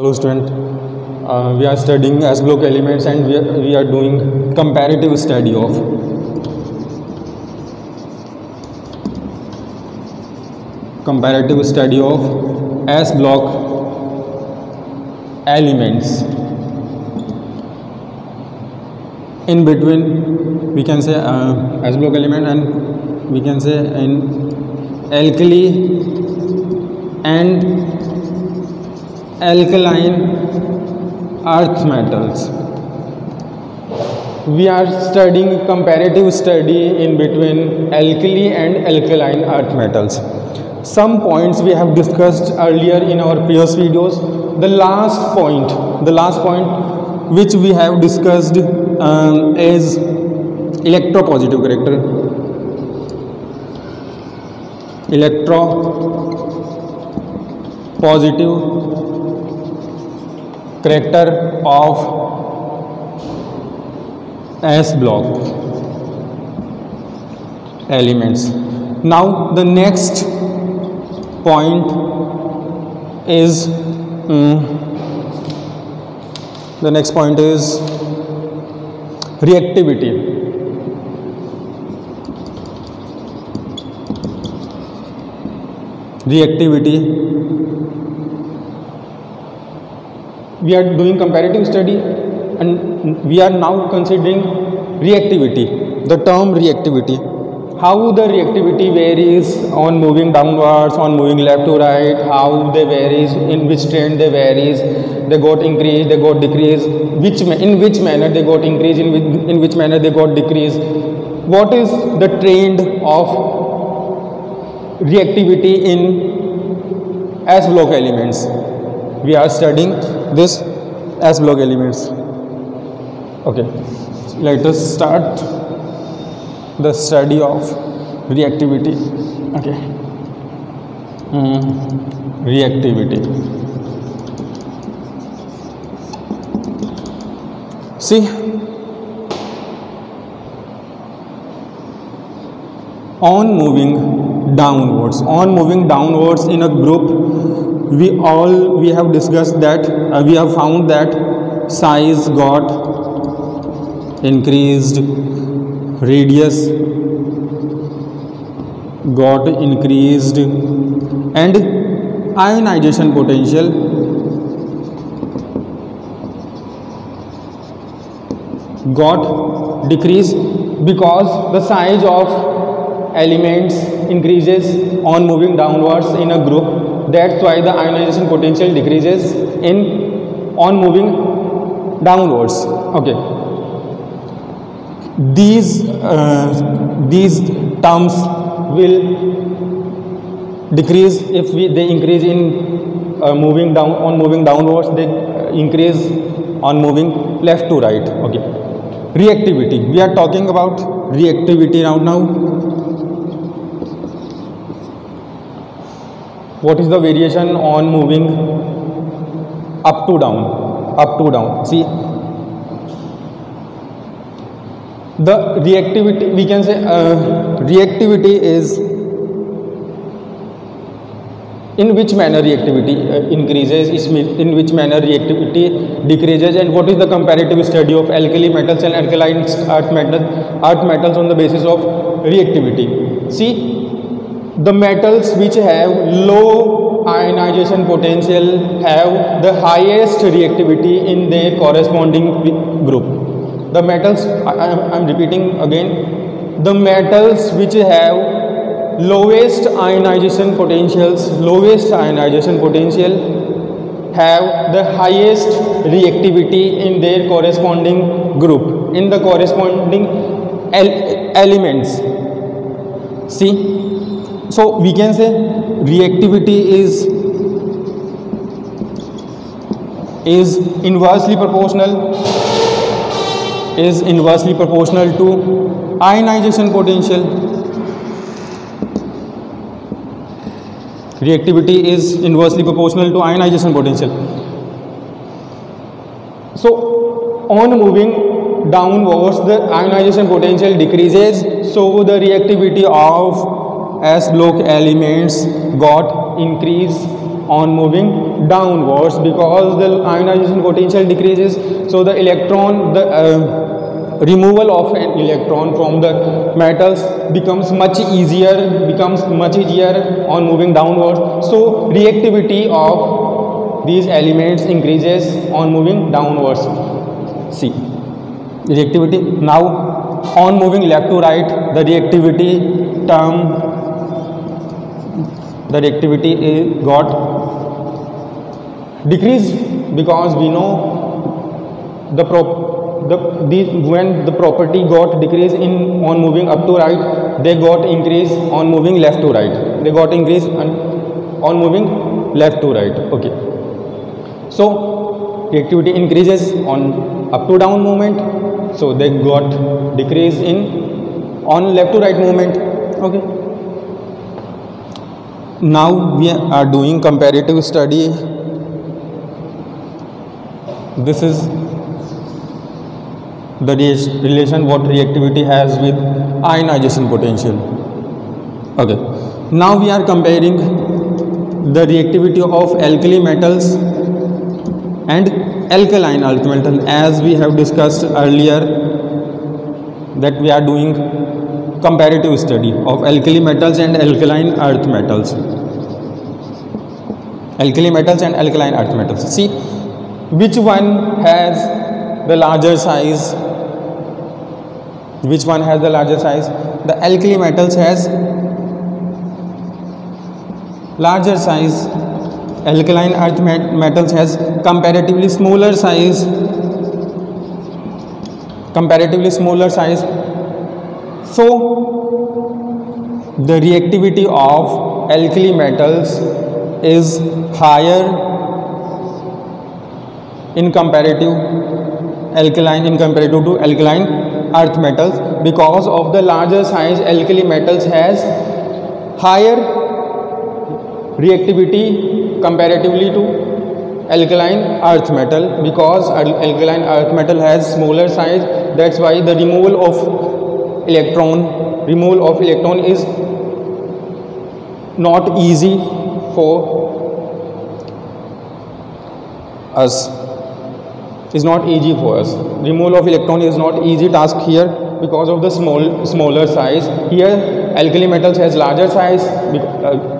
Hello student, we are studying S block elements and we are doing comparative study of S block elements. In between we can say S block element and we can say in alkali and alkaline earth metals. We are studying comparative study in between alkali and alkaline earth metals. Some points we have discussed earlier in our previous videos. The last point which we have discussed is electropositive character. Electropositive character of S block elements. Now the next point is reactivity. We are doing comparative study and we are now considering reactivity. The term reactivity, how the reactivity varies on moving downwards, on moving left to right, how they varies, in which trend they varies, they got increase, they got decrease, in which manner they got increase, in which manner they got decrease. What is the trend of reactivity in S block elements? We are studying this S block elements. Okay, let us start the study of reactivity. Okay, reactivity. See, on moving downwards in a group, we have discussed that we have found that size got increased, radius got increased, and ionization potential got decreased because the size of elements increases on moving downwards in a group. That's why the ionization potential decreases on moving downwards. Okay, these terms will decrease if they increase in moving downwards, they increase on moving left to right. Okay, reactivity, we are talking about reactivity now. What is the variation on moving up to down? See, the reactivity, we can say reactivity is in which manner reactivity increases, in which manner reactivity decreases, and what is the comparative study of alkali metals and alkaline earth metals on the basis of reactivity. See, the metals which have low ionization potential have the highest reactivity in their corresponding group. The metals, I am repeating again, the metals which have lowest ionization potential have the highest reactivity in their corresponding group, in the corresponding elements. See, so we can say reactivity is inversely proportional to ionization potential. Reactivity is inversely proportional to ionization potential. So on moving downwards, the ionization potential decreases, so the reactivity of S block elements got increase on moving downwards because the ionization potential decreases. So the electron, the removal of an electron from the metals becomes much easier on moving downwards. So reactivity of these elements increases on moving downwards. See reactivity. Now on moving left to right, the reactivity term, the reactivity is got decreased because we know when the property got decreased in on moving up to right, they got increase on moving left to right. They got increase on moving left to right. Okay. So reactivity increases on up to down movement. So they got decrease in on left to right movement. Okay. Now we are doing comparative study. This is the relation what reactivity has with ionization potential. Okay. Now we are comparing the reactivity of alkali metals and alkaline earth metal, as we have discussed earlier that we are doing comparative study of alkali metals and alkaline earth metals. Alkali metals and alkaline earth metals. See which one has the larger size. Which one has the larger size? The alkali metals has larger size. Alkaline earth metals has comparatively smaller size. So the reactivity of alkali metals is higher in comparative to alkaline earth metals because of the larger size. Alkali metals has higher reactivity comparatively to alkaline earth metal because alkaline earth metal has smaller size. That's why the removal of electron is not easy for us. Removal of electron is not easy task here because of the smaller size. Here alkali metals has larger size.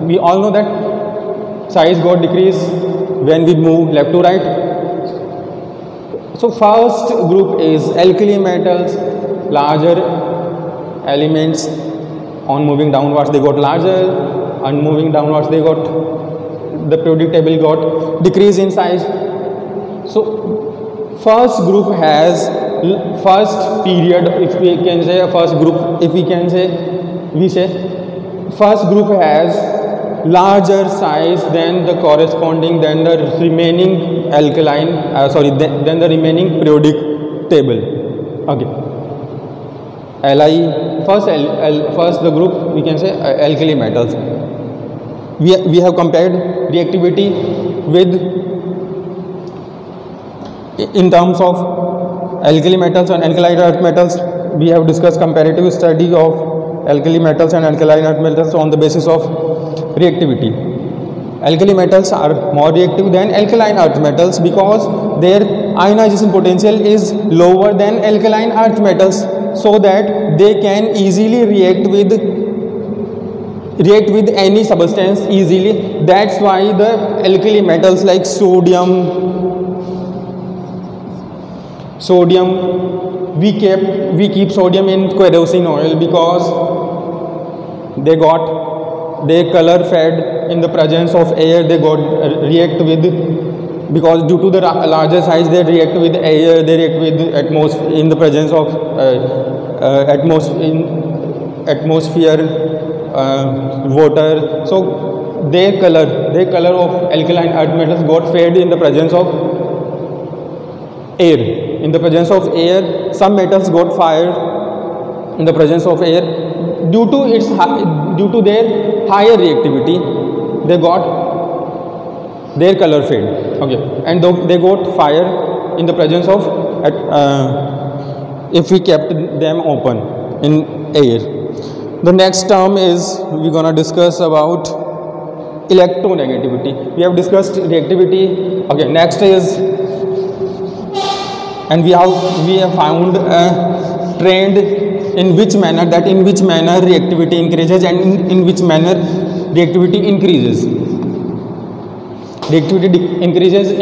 We all know that size got decreased when we move left to right. So first group is alkali metals, larger elements. On moving downwards they got larger, and moving downwards they got, the periodic table got decrease in size. So first group has first period, if we can say first group, we say first group has larger size than the corresponding, than the remaining alkaline, than the remaining periodic table. Okay. First the group we can say alkali metals. We have compared reactivity with in terms of alkali metals and alkaline earth metals. We have discussed comparative study of alkali metals and alkaline earth metals on the basis of reactivity. Alkali metals are more reactive than alkaline earth metals because their ionization potential is lower than alkaline earth metals, so that they can easily react with any substance easily. That's why the alkali metals like sodium, we keep sodium in kerosene oil because they color fed in the presence of air. They got react with, because due to the larger size they react with air, they react with atmosphere in the presence of atmosphere, water. So their color of alkaline earth metals got fed in the presence of air. In the presence of air, some metals got fired in the presence of air. Due to their higher reactivity, they got their color fade. Okay, and they got fire in the presence of if we kept them open in air. The next term is we're gonna discuss about electronegativity. We have discussed reactivity. Okay, next is, and we have found a trend in which manner reactivity increases and in which manner reactivity increases. Reactivity increases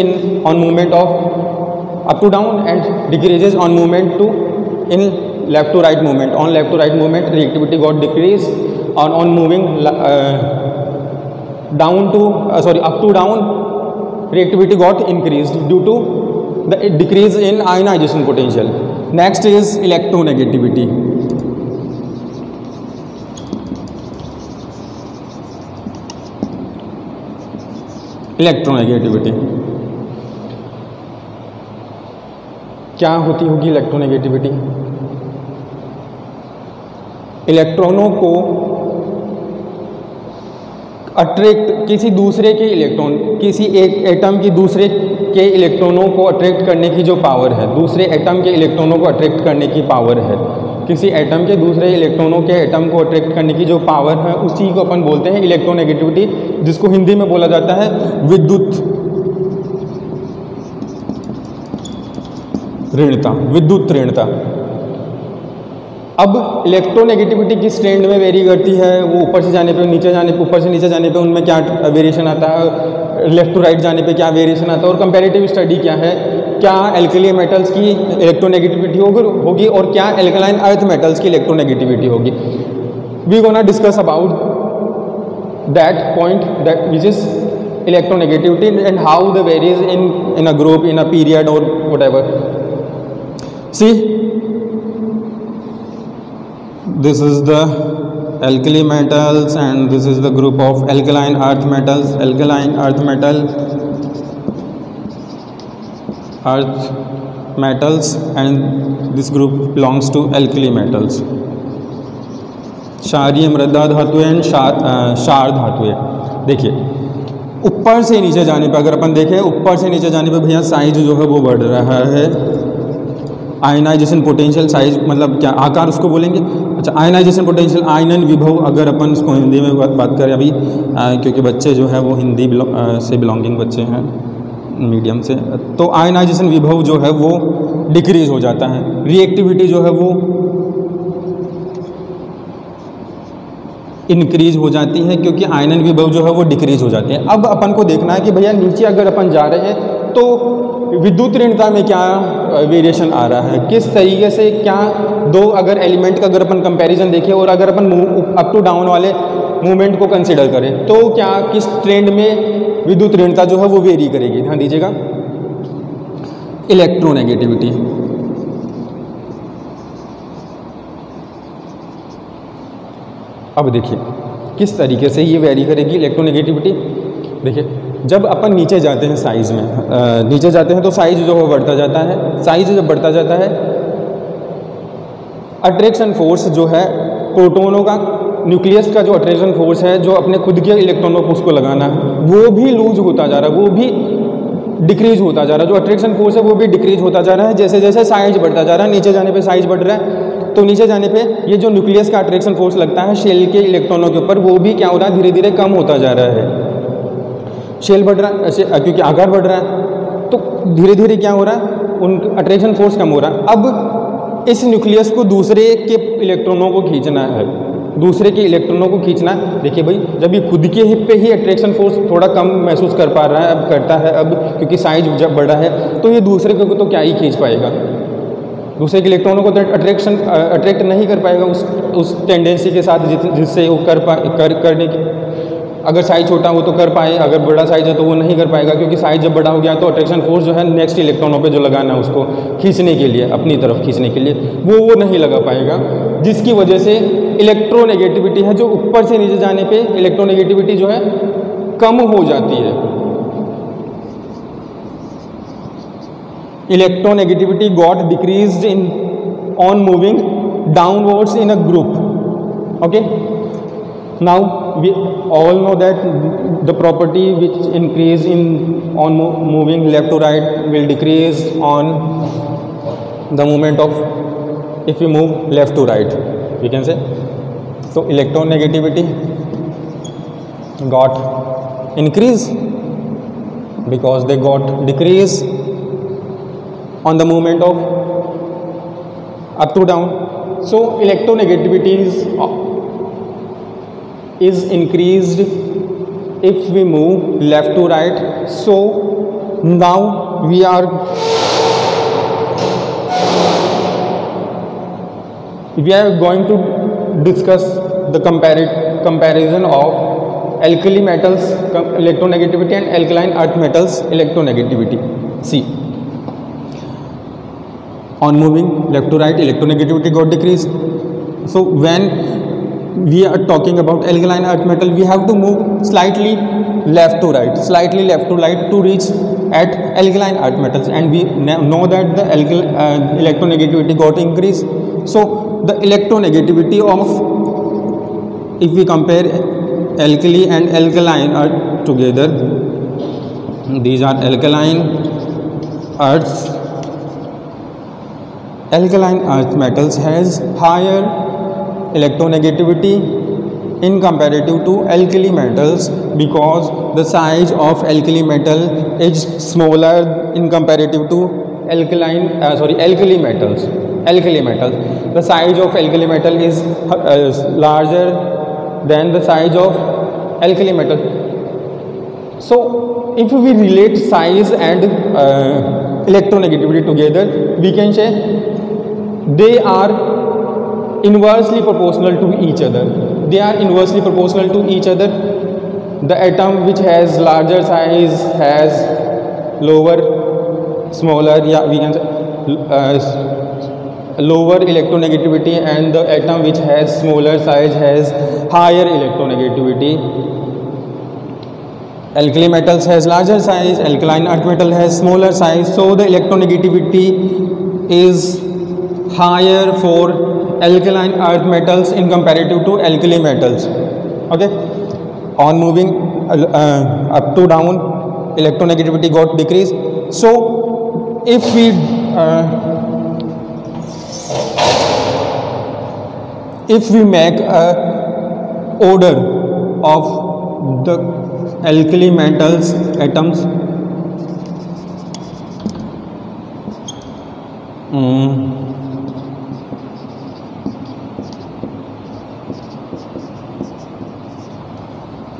on movement of up to down and decreases on movement to in left to right movement. On left to right movement reactivity got decreased, on moving up to down reactivity got increased due to the decrease in ionization potential. Next is electronegativity. Electronegativity क्या होती होगी? Electronegativity इलेक्ट्रॉनों को attract, किसी दूसरे के electron, किसी एक एटम की दूसरे के इलेक्ट्रॉनों को अट्रैक्ट करने की जो पावर है, दूसरे एटम के इलेक्ट्रॉनों को अट्रैक्ट करने की पावर है, किसी एटम के दूसरे इलेक्ट्रॉनों के एटम को अट्रैक्ट करने की जो पावर है, उसी को अपन बोलते हैं इलेक्ट्रोनेगेटिविटी, जिसको हिंदी में बोला जाता है विद्युत ऋणता, विद्युत ऋणता। अब इलेक्ट्रोनेगेटिविटी किस ट्रेंड में वेरी करती है? वो ऊपर से जाने पे, नीचे जाने पे, ऊपर से नीचे जाने पे उनमें क्या वेरिएशन आता है, लेफ्ट टू राइट जाने पे क्या वेरिएशन आता है, और कंपैरेटिव स्टडी क्या है, क्या एल्कली मेटल्स की इलेक्ट्रोनेगेटिविटी होगी और क्या एल्कलाइन अर्थ मेटल्स की इलेक्ट्रोनेगेटिविटी होगी। We gonna discuss about that point, that which is electronegativity and how the varies in a group, in a period or whatever. See, this is the alkali metals and this is the group of alkaline earth metals. Alkaline earth metals and this group belongs to alkali metals. क्षारीय मृदा धातुएं and क्षार धातुएं। देखिए ऊपर से नीचे जाने पे, अगर अपन देखें ऊपर से नीचे जाने पे भैया साइज जो है वो बढ़ रहा है। आयनाइजेशन पोटेंशियल, साइज मतलब क्या, आकार उसको बोलेंगे। अच्छा, आयनाइजेशन पोटेंशियल, आयनन विभव, अगर अपन इसको हिंदी में बात करें अभी, क्योंकि बच्चे जो है वो हिंदी से बिलोंगिंग बच्चे हैं, मीडियम से, तो आयनाइजेशन विभव जो है वो डिक्रीज हो जाता है, रिएक्टिविटी जो है वो इंक्रीज हो जाती है, क्योंकि आयनन विभव जो है वो डिक्रीज हो जाती है। अब अपन को देखना है कि भैया नीचे अगर अपन जा रहे हैं तो विद्युत ऋणता में क्या वेरिएशन आ रहा है, किस तरीके से, क्या दो अगर एलिमेंट का अगर अपन कंपैरिजन देखें और अगर अपन अप टू डाउन वाले मूवमेंट को कंसिडर करें तो क्या किस ट्रेंड में विद्युत ऋणता जो है वो वेरी करेगी। ध्यान दीजिएगा, इलेक्ट्रोनेगेटिविटी। अब देखिए किस तरीके से ये वेरी करेगी इलेक्ट्रोनेगेटिविटी। देखिए जब अपन नीचे जाते हैं साइज में, नीचे जाते हैं तो साइज जो है बढ़ता जाता है। साइज जब बढ़ता जाता है, अट्रैक्शन फोर्स जो है प्रोटोनों का, न्यूक्लियस का जो अट्रैक्शन फोर्स है, जो अपने खुद के इलेक्ट्रॉनों को उसको लगाना है, वो भी लूज होता जा रहा है, वो भी डिक्रीज होता जा रहा है। जो अट्रैक्शन फोर्स है वो भी डिक्रीज होता जा रहा है जैसे जैसे साइज बढ़ता जा रहा है। नीचे जाने पे साइज बढ़ रहा है, तो नीचे जाने पे ये जो न्यूक्लियस का अट्रैक्शन फोर्स लगता है शेल के इलेक्ट्रॉनों के ऊपर, वो भी क्या हो रहा है, धीरे धीरे कम होता जा रहा है। शेल बढ़ रहा है क्योंकि आकार बढ़ रहा है, तो धीरे धीरे क्या हो रहा है, उन अट्रैक्शन फोर्स कम हो रहा है। अब इस न्यूक्लियस को दूसरे के इलेक्ट्रॉनों को खींचना है, दूसरे के इलेक्ट्रॉनों को खींचना है। देखिए भाई, जब ये खुद के हिप पे ही अट्रैक्शन फोर्स थोड़ा कम महसूस कर पा रहा है, अब करता है, अब क्योंकि साइज जब बढ़ा है, तो ये दूसरे को तो क्या ही खींच पाएगा, दूसरे के इलेक्ट्रॉनों को तो अट्रैक्ट नहीं कर पाएगा उस टेंडेंसी के साथ जिससे वो करने की। अगर साइज छोटा हो तो कर पाए, अगर बड़ा साइज है तो वो नहीं कर पाएगा, क्योंकि साइज जब बड़ा हो गया तो अट्रैक्शन फोर्स जो है नेक्स्ट इलेक्ट्रॉनों पे जो लगाना है उसको खींचने के लिए, अपनी तरफ खींचने के लिए, वो नहीं लगा पाएगा, जिसकी वजह से इलेक्ट्रोनेगेटिविटी है जो ऊपर से नीचे जाने पे इलेक्ट्रोनेगेटिविटी जो है कम हो जाती है। Electronegativity got decreased in on moving downwards in a group. Okay, now we all know that the property which increase in on moving left to right will decrease on the movement of if we move left to right, we can say. So electronegativity got increase because they got decrease on the movement of up to down. So electronegativity is increased if we move left to right. So now we are going to discuss the comparison of alkali metals electronegativity and alkaline earth metals electronegativity. See, on moving left to right, electronegativity got decreased. So when we are talking about alkaline earth metal, we have to move slightly left to right to reach at alkaline earth metals, and we know that the electronegativity got increased. So the electronegativity of, if we compare alkali and alkaline earth together, these are alkaline earths. Alkaline earth metals has higher electronegativity in comparative to alkali metals because the size of alkali metal is smaller in comparative to alkali metals. The size of alkali metal is larger than the size of alkali metal. So if we relate size and electronegativity together, we can say they are inversely proportional to each other. The atom which has larger size has lower electronegativity, and the atom which has smaller size has higher electronegativity. Alkali metals has larger size, alkaline earth metal has smaller size, so the electronegativity is higher for alkaline earth metals in comparative to alkali metals. Okay, on moving up to down, electronegativity got decreased. So if we make a order of the alkali metals atoms,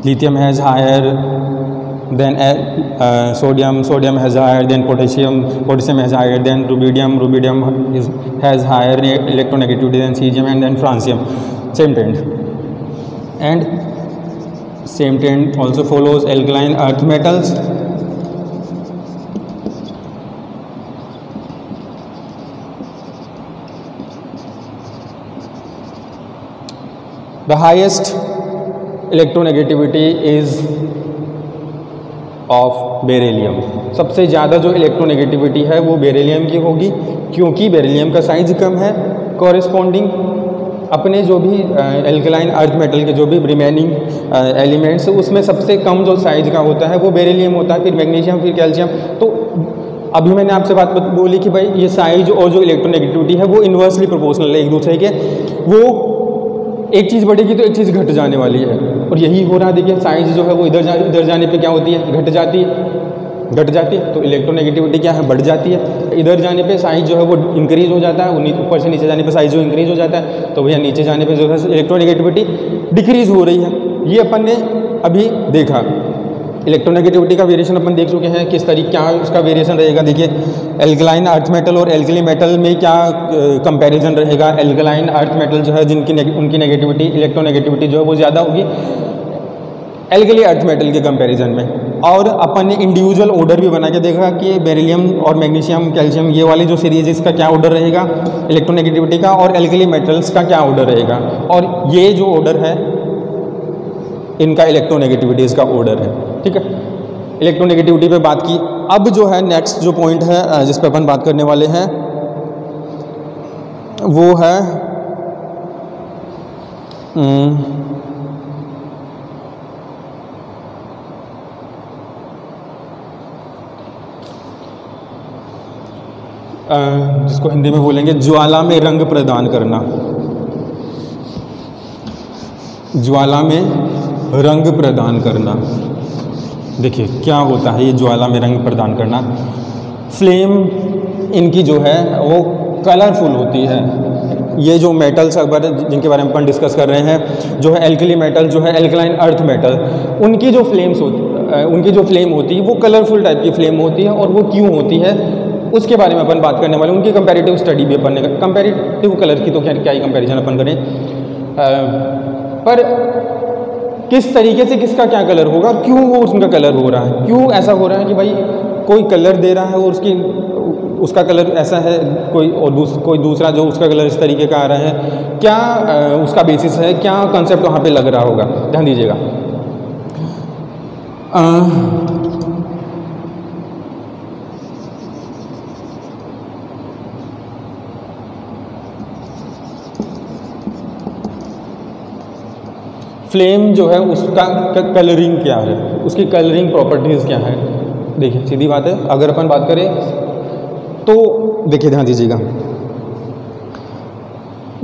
lithium has higher than sodium has higher than potassium has higher than rubidium has higher electronegativity than cesium and then francium. Same trend also follows alkaline earth metals. The highest electronegativity is of beryllium. सबसे ज़्यादा जो electronegativity है वो beryllium की होगी, क्योंकि beryllium का size कम है. कॉरेस्पॉन्डिंग अपने जो भी एल्कलाइन अर्थ मेटल के जो भी रिमेनिंग एलिमेंट्स उसमें सबसे कम जो साइज का होता है वो बेरिलियम होता है, फिर मैग्नीशियम, फिर कैल्शियम. तो अभी मैंने आपसे बात बोली कि भाई ये साइज और जो इलेक्ट्रोनेगेटिविटी है वो इन्वर्सली प्रोपोर्शनल है एक दूसरे के. वो एक चीज़ बढ़ेगी तो एक चीज़ घट जाने वाली है, और यही हो रहा है. देखिए साइज जो है वो इधर जाने पे क्या होती है, घट जाती है. तो इलेक्ट्रोनेगेटिविटी क्या है, बढ़ जाती है. इधर जाने पे साइज जो है वो इंक्रीज हो जाता है, ऊपर से नीचे जाने पे साइज जो इंक्रीज हो जाता है. तो भैया नीचे जाने पे जो है इलेक्ट्रोनेगेटिविटी डिक्रीज हो रही है. ये अपन ने अभी देखा. इलेक्ट्रोनेगेटिविटी का वेरिएशन अपन देख चुके हैं, किस तरीके क्या उसका वेरिएशन रहेगा. देखिए एल्कलाइन अर्थ मेटल और एल्कली मेटल में क्या कंपैरिजन रहेगा. एल्कलाइन अर्थ मेटल जो है उनकी नेगेटिविटी इलेक्ट्रोनेगेटिविटी जो है वो ज़्यादा होगी एल्कली अर्थ मेटल के कंपैरिजन में. और अपन ने इंडिविजुअल ऑर्डर भी बना के देखा कि बेरिलियम और मैग्नीशियम, कैल्शियम, ये वाली जो सीरीज इसका क्या ऑर्डर रहेगा इलेक्ट्रोनेगेटिविटी का, और एल्कली मेटल्स का क्या ऑर्डर रहेगा. और ये जो ऑर्डर है इनका इलेक्ट्रोनेगेटिविटीज़ का ऑर्डर है. ठीक है, इलेक्ट्रोनेगेटिविटी पे बात की. अब जो है नेक्स्ट जो पॉइंट है जिस पे अपन बात करने वाले हैं वो है जिसको हिंदी में बोलेंगे ज्वाला में रंग प्रदान करना. ज्वाला में रंग प्रदान करना. देखिए क्या होता है ये ज्वाला में रंग प्रदान करना। फ्लेम इनकी जो है वो कलरफुल होती है। ये जो मेटल्स अगर जिनके बारे में अपन डिस्कस कर रहे हैं जो है एल्कली मेटल, जो है एल्कलाइन अर्थ मेटल, उनकी जो फ्लेम होती है वो कलरफुल टाइप की फ्लेम होती है। और वो क्यों होती है उसके बारे में अपन बात करने वाले, उनकी कंपैरेटिव स्टडी भी अपन ने, कंपैरेटिव कलर की तो क्या ही कंपैरिजन अपन करें, पर किस तरीके से किसका क्या कलर होगा, क्यों वो उनका कलर हो रहा है, क्यों ऐसा हो रहा है कि भाई कोई कलर दे रहा है और उसका कलर ऐसा है, कोई दूसरा जो उसका कलर इस तरीके का आ रहा है, क्या उसका बेसिस है, क्या कंसेप्ट वहाँ पे लग रहा होगा, ध्यान दीजिएगा। फ्लेम जो है उसका कलरिंग क्या है, उसकी कलरिंग प्रॉपर्टीज़ क्या है। देखिए सीधी बात है, अगर अपन बात करें तो देखिए ध्यान दीजिएगा,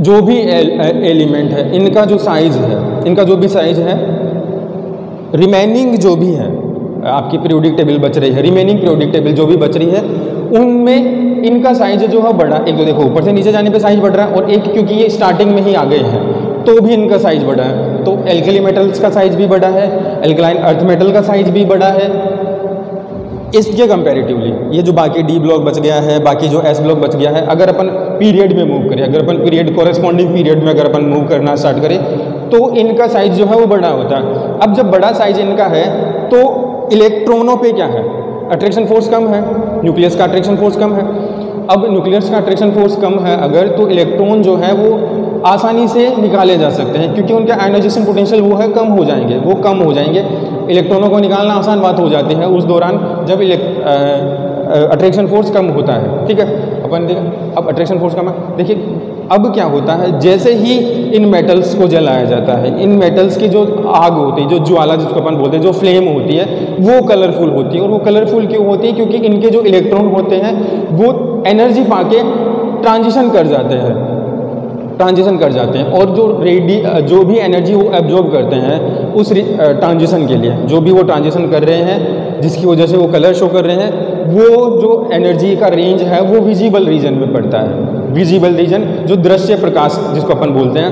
जो भी एलिमेंट है इनका जो साइज़ है, इनका जो भी साइज़ है, रिमेनिंग जो भी है आपकी पीरियोडिक टेबल बच रही है, रिमेनिंग पीरियोडिक टेबल जो भी बच रही है उनमें इनका साइज़ जो है बढ़ा, एक तो देखो ऊपर से नीचे जाने पे साइज़ बढ़ रहा है, और एक क्योंकि ये स्टार्टिंग में ही आ गए हैं तो भी इनका साइज़ बढ़ा है। तो एल्कली मेटल्स का साइज़ भी बढ़ा है, एल्कलाइन अर्थ मेटल का साइज़ भी बढ़ा है। इसके कंपैरेटिवली ये जो बाकी डी ब्लॉक बच गया है, बाकी जो एस ब्लॉक बच गया है, अगर अपन पीरियड में मूव करें, अगर अपन पीरियड कॉरेस्पॉन्डिंग पीरियड में अगर अपन मूव करना स्टार्ट करें तो इनका साइज़ जो है वो बड़ा होता है। अब जब बड़ा साइज़ इनका है तो इलेक्ट्रॉनों पे क्या है, अट्रैक्शन फोर्स कम है, न्यूक्लियस का अट्रैक्शन फोर्स कम है। अब न्यूक्लियस का अट्रैक्शन फोर्स कम है अगर, तो इलेक्ट्रॉन जो है वो आसानी से निकाले जा सकते हैं, क्योंकि उनका आयनाइजेशन पोटेंशियल वो है कम हो जाएंगे, वो कम हो जाएंगे। इलेक्ट्रॉनों को निकालना आसान बात हो जाती है उस दौरान जब अट्रैक्शन फोर्स कम होता है। ठीक है, अपन देखिए अब अट्रैक्शन फोर्स कम है। देखिए अब क्या होता है, जैसे ही इन मेटल्स को जलाया जाता है, इन मेटल्स की जो आग होती है, जो ज्वाला जिसको अपन बोलते हैं, जो फ्लेम होती है वो कलरफुल होती है। और वो कलरफुल क्यों होती है, क्योंकि इनके जो इलेक्ट्रॉन होते हैं वो एनर्जी पाके ट्रांजिशन कर जाते हैं, और जो भी एनर्जी वो एब्जॉर्ब करते हैं उस ट्रांजिशन के लिए, जो भी वो ट्रांजिशन कर रहे हैं जिसकी वजह से वो कलर शो कर रहे हैं, वो जो एनर्जी का रेंज है वो विजिबल रीजन में पड़ता है। विजिबल रीजन जो दृश्य प्रकाश जिसको अपन बोलते हैं,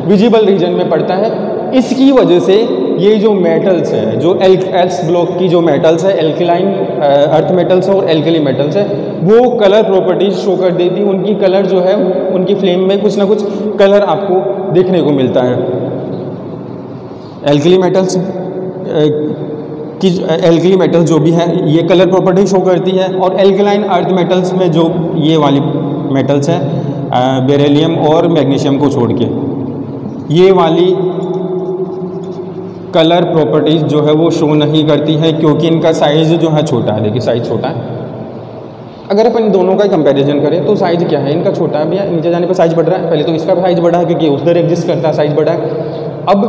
विजिबल रीजन में पड़ता है। इसकी वजह से ये जो मेटल्स हैं, जो एस ब्लॉक की जो मेटल्स है, एल्कलाइन अर्थ मेटल्स है और एल्कली मेटल्स है, वो कलर प्रॉपर्टीज शो कर देती है। उनकी कलर जो है उनकी फ्लेम में कुछ ना कुछ कलर आपको देखने को मिलता है। एल्कली मेटल्स जो भी है ये कलर प्रॉपर्टी शो करती है, और एल्कलाइन अर्थ मेटल्स में जो ये वाली मेटल्स हैं बेरिलियम और मैग्नीशियम को छोड़ के, ये वाली कलर प्रॉपर्टीज जो है वो शो नहीं करती है, क्योंकि इनका साइज़ जो है छोटा है। देखिए साइज़ छोटा है, अगर अपन दोनों का कंपैरिजन करें तो साइज़ क्या है, इनका छोटा है भैया, नीचे जाने पे साइज़ बढ़ रहा है। पहले तो इसका साइज़ बढ़ा है क्योंकि उधर एग्जिस्ट करता है, साइज़ बढ़ा है। अब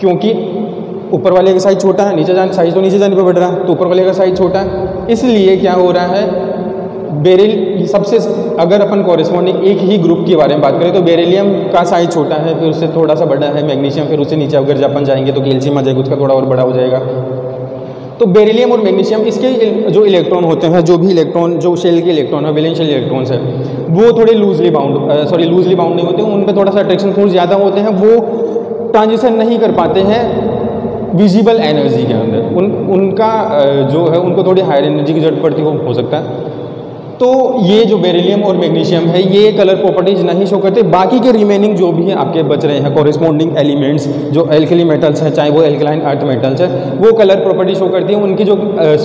क्योंकि ऊपर वाले का साइज़ छोटा है, साइज़ तो नीचे जाने पे बढ़ रहा है, तो ऊपर वाले का साइज़ छोटा है, इसलिए क्या हो रहा है, बेरिल सबसे, अगर अपन कॉरेस्पॉन्डिंग एक ही ग्रुप के बारे में बात करें तो बेरिलियम का साइज़ छोटा है, फिर उससे थोड़ा सा बड़ा है मैग्नीशियम, फिर उससे नीचे अगर अपन जाएंगे तो कैल्शियम आ जाएगा, उसका थोड़ा और बड़ा हो जाएगा। तो बेरिलियम और मैग्नीशियम इसके जो इलेक्ट्रॉन होते हैं, जो भी इलेक्ट्रॉन, जो शेल के इलेक्ट्रॉन है, वैलेंस शेल इलेक्ट्रॉन्स है, वो थोड़े लूजली बाउंड नहीं होते, उन पर थोड़ा सा अट्रैक्शन फोर्स ज़्यादा होते हैं, वो ट्रांजिशन नहीं कर पाते हैं विजिबल एनर्जी के अंदर। उनका जो है उनको थोड़ी हायर एनर्जी की जरूरत पड़ती हो सकता है। तो ये जो बेरिलियम और मैग्नीशियम है ये कलर प्रॉपर्टीज नहीं शो करते। बाकी के रिमेनिंग जो भी आपके बच रहे हैं कॉरेस्पॉन्डिंग एलिमेंट्स, जो एल्कली मेटल्स हैं, चाहे वो एल्कलाइन अर्थ मेटल्स है, वो कलर प्रॉपर्टी शो करती है। उनकी जो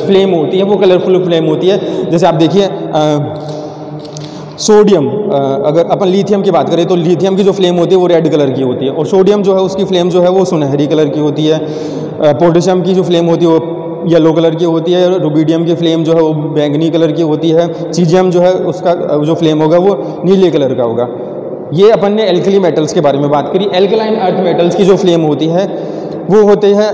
फ्लेम होती है वो कलरफुल फ्लेम होती है। जैसे आप देखिए सोडियम, अगर अपन लिथियम की बात करें तो लिथियम की जो फ्लेम होती है वो रेड कलर की होती है, और सोडियम जो है उसकी फ्लेम जो है वो सुनहरी कलर की होती है। पोटेशियम की जो फ्लेम होती है वो येलो कलर की होती है, रुबिडियम की फ्लेम जो है वो बैंगनी कलर की होती है। सीजियम जो है उसका जो फ्लेम होगा वो नीले कलर का होगा। ये अपन ने एल्कली मेटल्स के बारे में बात करी। एल्कलाइन अर्थ मेटल्स की जो फ्लेम होती है वो होते हैं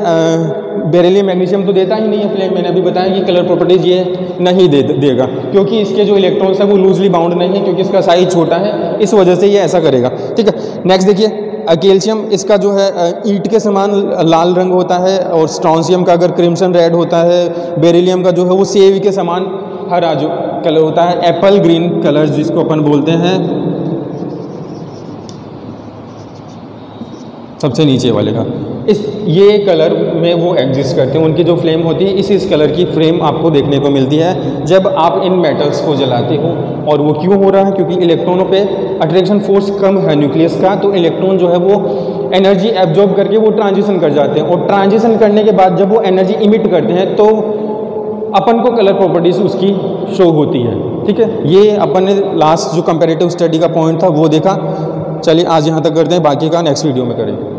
बेरिलियम मैग्नीशियम तो देता ही नहीं है फ्लेम, मैंने अभी बताया कि कलर प्रॉपर्टीज ये नहीं देगा, क्योंकि इसके जो इलेक्ट्रॉन्स है वो लूजली बाउंड नहीं है, क्योंकि इसका साइज छोटा है, इस वजह से ये ऐसा करेगा। ठीक है, नेक्स्ट देखिए कैल्शियम इसका जो है ईंट के समान लाल रंग होता है, और स्ट्रॉन्शियम का अगर क्रिम्सन रेड होता है, बेरिलियम का जो है वो सेव के समान हरा जो कलर होता है, एप्पल ग्रीन कलर जिसको अपन बोलते हैं, सबसे नीचे वाले का। ये कलर में वो एग्जिस्ट करते हैं, उनकी जो फ्लेम होती है इस कलर की फ्लेम आपको देखने को मिलती है जब आप इन मेटल्स को जलाते हो। और वो क्यों हो रहा है? क्योंकि इलेक्ट्रॉनों पे अट्रैक्शन फोर्स कम है न्यूक्लियस का, तो इलेक्ट्रॉन जो है वो एनर्जी एब्जॉर्ब करके वो ट्रांजिशन कर जाते हैं, और ट्रांजिशन करने के बाद जब वो एनर्जी इमिट करते हैं तो अपन को कलर प्रॉपर्टीज उसकी शो होती है। ठीक है, ये अपन ने लास्ट जो कंपैरेटिव स्टडी का पॉइंट था वो देखा। चलिए आज यहाँ तक करते हैं, बाकी का नेक्स्ट वीडियो में करेंगे।